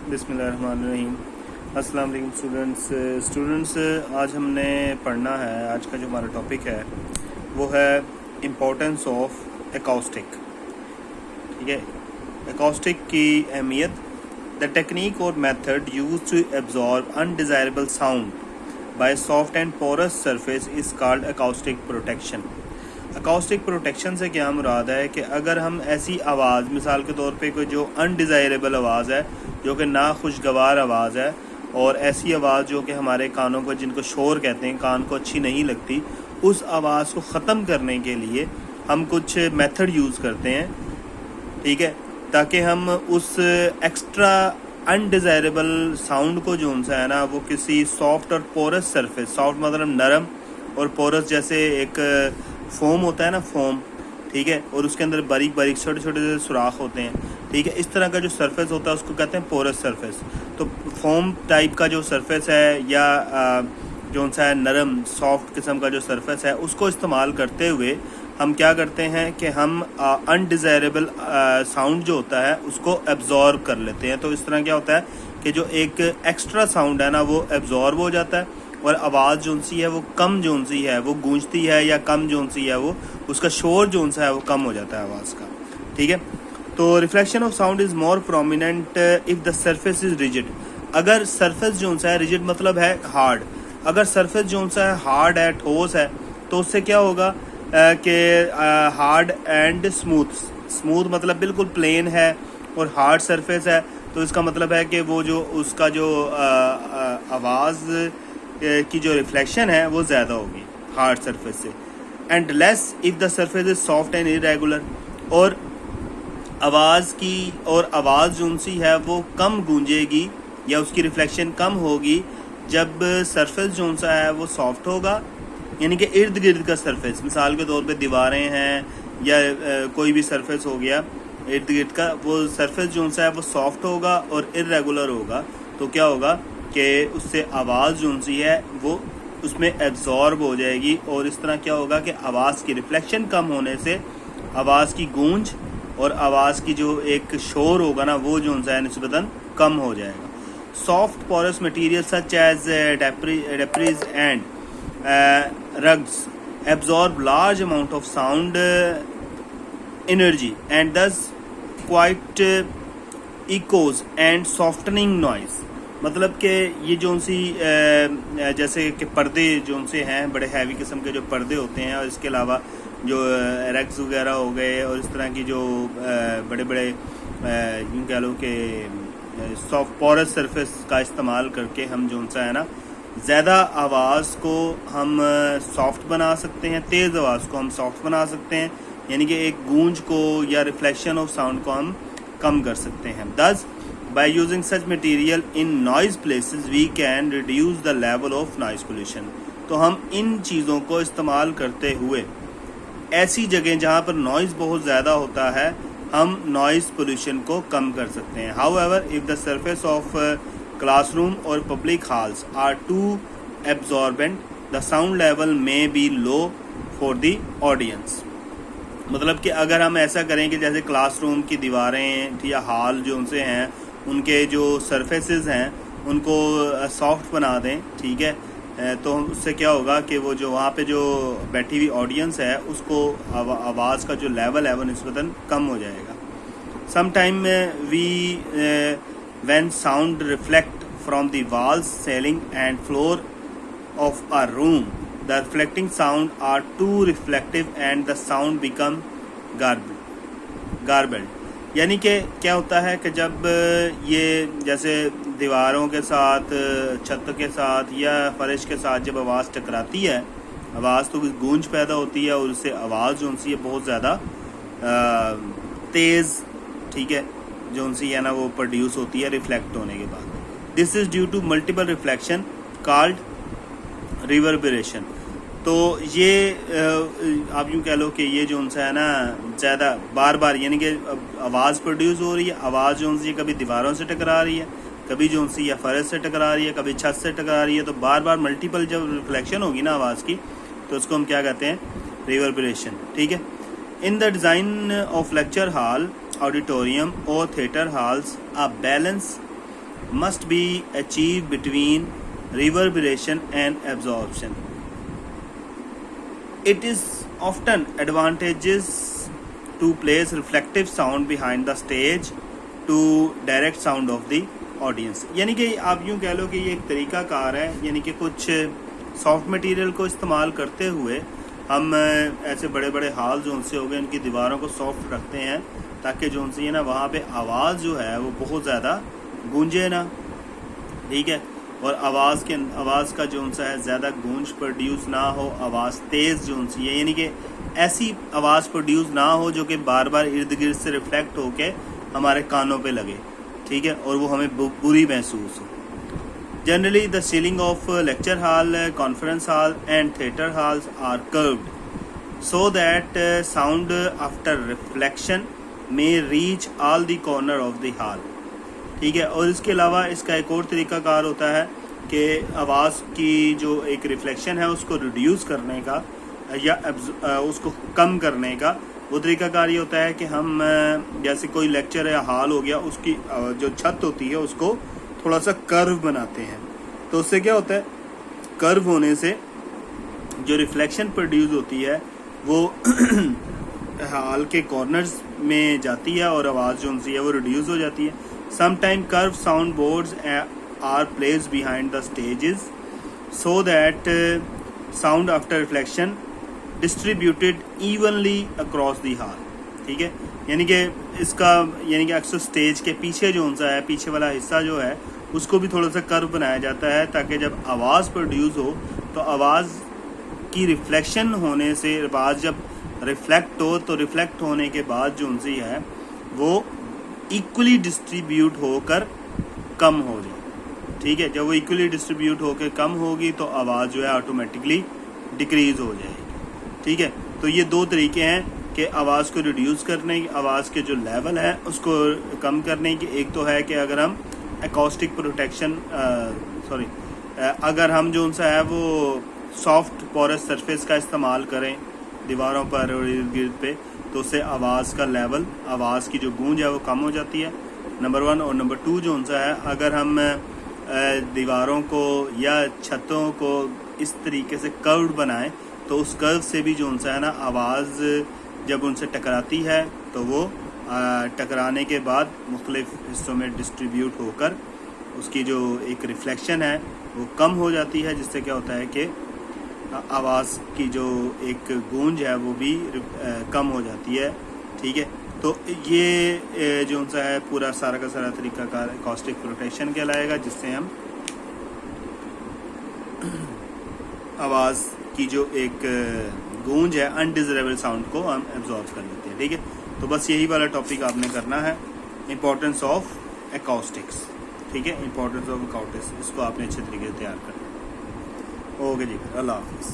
बिस्मिल्लाहिर्रहमानिर्रहीम। अस्सलाम वालेकुम स्टूडेंट्स, आज हमने पढ़ना है। आज का जो हमारा टॉपिक है वो है इम्पोर्टेंस ऑफ एकॉस्टिक। ठीक है, एकॉस्टिक की अहमियत। द टेक्निक और method use to absorb undesirable sound by soft and porous surface is called acoustic protection. Acoustic protection से क्या मुराद है कि अगर हम ऐसी आवाज़, मिसाल के तौर पे कोई जो अनडिज़ायरेबल आवाज़ है, जो कि ना खुशगवार आवाज़ है, और ऐसी आवाज़ जो कि हमारे कानों को, जिनको शोर कहते हैं, कान को अच्छी नहीं लगती, उस आवाज़ को ख़त्म करने के लिए हम कुछ मेथड यूज़ करते हैं। ठीक है, ताकि हम उस एक्स्ट्रा अनडिज़ायरेबल साउंड को जो सा है ना, वो किसी सॉफ्ट और पोरस सरफेस, सॉफ्ट मतलब नरम, और पोरस जैसे एक फोम होता है ना, फोम, ठीक है, और उसके अंदर बारीक बारीक छोटे छोटे से सुराख होते हैं। ठीक है, इस तरह का जो सरफेस होता है उसको कहते हैं पोरस सरफेस। तो फोम टाइप का जो सरफेस है या जो सा है नरम सॉफ्ट किस्म का जो सरफेस है, उसको इस्तेमाल करते हुए हम क्या करते हैं कि हम अनडिज़ायरेबल साउंड जो होता है उसको एब्जॉर्ब कर लेते हैं। तो इस तरह क्या होता है कि जो एक एक्स्ट्रा साउंड है ना, वो एब्जॉर्ब हो जाता है, और आवाज़ जो सी है वो कम जो सी है वो गूंजती है, या कम जो सी है वो उसका शोर जो सा है वो कम हो जाता है आवाज़ का। ठीक है, तो reflection of sound is more prominent if the surface is rigid. अगर सरफेस जो सा है, रिजिड मतलब है हार्ड, अगर सरफेस जो सा है हार्ड है, ठोस है, तो उससे क्या होगा कि हार्ड एंड स्मूथ मतलब बिल्कुल प्लेन है, और हार्ड सरफेस है, तो इसका मतलब है कि वो जो उसका जो आवाज़ की जो रिफ्लेक्शन है वो ज़्यादा होगी हार्ड सरफेस से। And less if the surface is soft and irregular, और आवाज़ की और आवाज़ जो सी है वो कम गूंजेगी या उसकी रिफ्लेक्शन कम होगी जब सरफेस जो सा है वो सॉफ्ट होगा, यानी कि इर्द गिर्द का सरफेस, मिसाल के तौर पे दीवारें हैं या कोई भी सरफेस हो गया इर्द गिर्द का, वो सरफेस जो सा है वो सॉफ्ट होगा और इरेगुलर होगा। तो क्या होगा कि उससे आवाज़ जो सी है वो उसमें एब्जॉर्ब हो जाएगी, और इस तरह क्या होगा कि आवाज़ की रिफ्लेक्शन कम होने से आवाज़ की गूंज और आवाज़ की जो एक शोर होगा ना, वो जो सा है निस्बतन कम हो जाएगा। Soft porous material such as draperies and rugs absorb large amount of sound energy and thus quite echoes and softening noise। मतलब कि ये जो सी जैसे कि पर्दे जो से हैं, बड़े हैवी किस्म के जो पर्दे होते हैं, और इसके अलावा जो रग्स वगैरह हो गए, और इस तरह की जो बड़े बड़े यूँ कह लो कि सॉफ्ट पोरस सरफेस का इस्तेमाल करके हम जो सा है ना, ज़्यादा आवाज़ को हम सॉफ्ट बना सकते हैं, तेज़ आवाज़ को हम सॉफ्ट बना सकते हैं, यानी कि एक गूंज को या रिफ्लेक्शन ऑफ साउंड को हम कम कर सकते हैं। Thus by using such material in noise places we can reduce the level of noise pollution. तो हम इन चीज़ों को इस्तेमाल करते हुए ऐसी जगह जहाँ पर नॉइज़ बहुत ज़्यादा होता है, हम नॉइज़ पोल्यूशन को कम कर सकते हैं। However if the surface of classroom or public halls are too absorbent, the sound level may be low for the audience। मतलब कि अगर हम ऐसा करें कि जैसे क्लासरूम की दीवारें या हॉल जो उनसे हैं, उनके जो सरफेसेस हैं उनको सॉफ्ट बना दें, ठीक है, तो उससे क्या होगा कि वो जो वहाँ पे जो बैठी हुई ऑडियंस है उसको आवाज़ का जो लेवल है वो निस्बतन कम हो जाएगा। Sometime we when sound reflect from the walls, ceiling and floor of a room, the reflecting sound are too reflective and the sound become garbled। यानी कि क्या होता है कि जब ये जैसे दीवारों के साथ, छत के साथ या फर्श के साथ जब आवाज़ टकराती है, आवाज़ तो गूंज पैदा होती है, और उससे आवाज़ जो सी है बहुत ज़्यादा तेज़, ठीक है, जो सी है ना वो प्रोड्यूस होती है रिफ्लेक्ट होने के बाद। This is due to multiple reflection called reverberation. तो ये आप यूँ कह लो कि ये जो सा है ना ज़्यादा बार बार, यानी कि आवाज़ प्रोड्यूस हो रही है, आवाज़ जो सी कभी दीवारों से टकरा रही है, कभी जो सी या फर्श से टकरा रही है, कभी छत से टकरा रही है, तो बार बार मल्टीपल जब रिफ्लेक्शन होगी ना आवाज़ की, तो उसको हम क्या कहते हैं, रिवर्बरेशन। ठीक है, in the design of lecture hall, auditorium or theater halls, a balance must be achieved between reverberation and absorption. It is often advantageous to place reflective sound behind the stage to direct sound of the audience. यानी कि आप यूँ कह लो कि ये एक तरीका car है, यानी कि कुछ सॉफ्ट मटेरियल को इस्तेमाल करते हुए हम ऐसे बड़े बड़े हॉल जो उनसे हो गए उनकी दीवारों को सॉफ्ट रखते हैं ताकि जो उनसे ना वहाँ पे आवाज़ जो है वो बहुत ज़्यादा गूंजे ना, ठीक है, और आवाज़ का जो उनसा है ज़्यादा गूंज प्रोड्यूस ना हो, आवाज़ तेज़ जो उनसी है, यानी कि ऐसी आवाज़ प्रोड्यूस ना हो जो कि बार बार इर्द गिर्द से रिफ्लेक्ट होके हमारे कानों पे लगे, ठीक है, और वो हमें बुरी महसूस हो. Generally the ceiling of lecture hall, conference hall and theatre halls are curved so that sound after reflection may reach all the corner of the hall, ठीक है. और इसके अलावा इसका एक और तरीकाकार होता है कि आवाज़ की जो एक रिफ्लेक्शन है उसको रिड्यूस करने का या उसको कम करने का वो तरीकाकार ये होता है कि हम जैसे कोई लेक्चर या हॉल हो गया उसकी जो छत होती है उसको थोड़ा सा कर्व बनाते हैं. तो उससे क्या होता है, कर्व होने से जो रिफ्लेक्शन प्रोड्यूस होती है वो हॉल के कॉर्नर्स में जाती है और आवाज़ जो उनसी है वो रिड्यूस हो जाती है. Sometime curve sound boards are placed behind the stages so that sound after reflection distributed evenly across the hall, ठीक है. यानी कि इसका यानी कि अक्सर स्टेज के पीछे जो उनसा है पीछे वाला हिस्सा जो है उसको भी थोड़ा सा कर्व बनाया जाता है ताकि जब आवाज़ प्रोड्यूस हो तो आवाज़ की रिफ्लेक्शन होने से आवाज़ जब रिफ्लेक्ट हो तो रिफ्लेक्ट होने के बाद जो उनसी है वो इक्वली डिस्ट्रीब्यूट होकर कम हो जाए, ठीक है. जब वो इक्वली डिस्ट्रीब्यूट होकर कम होगी तो आवाज़ जो है ऑटोमेटिकली डिक्रीज़ हो जाएगी, ठीक है. तो ये दो तरीके हैं कि आवाज़ को रिड्यूस करने की, आवाज़ के जो लेवल है उसको कम करने की. एक तो है कि अगर हम एकॉस्टिक प्रोटेक्शन अगर हम जो उनसा है वो सॉफ्ट पोरस सरफेस का इस्तेमाल करें दीवारों पर और इर्द गिर्द पे तो उससे आवाज़ का लेवल, आवाज़ की जो गूंज है वो कम हो जाती है, नंबर 1. और नंबर 2 जो उनसा है अगर हम दीवारों को या छतों को इस तरीके से कर्व्ड बनाएं तो उस कर्व से भी जो उनसा है ना आवाज़ जब उनसे टकराती है तो वो टकराने के बाद मुख्तलिफ हिस्सों में डिस्ट्रीब्यूट होकर उसकी जो एक रिफ्लेक्शन है वो कम हो जाती है, जिससे क्या होता है कि आवाज़ की जो एक गूंज है वो भी कम हो जाती है, ठीक है. तो ये जो उनसा है पूरा सारा का सारा तरीकाकार एकॉस्टिक प्रोटेक्शन कहलाएगा, जिससे हम आवाज़ की जो एक गूंज है अनडिज़रेबल साउंड को हम एब्जॉर्ब कर लेते हैं, ठीक है. तो बस यही वाला टॉपिक आपने करना है, इम्पोर्टेंस ऑफ एकॉस्टिक्स, ठीक है, इम्पोर्टेंस ऑफ एकॉस्टिक्स, इसको आपने अच्छे तरीके से तैयार करना है. ओके जी, फिर अल्लाह हाफिज़.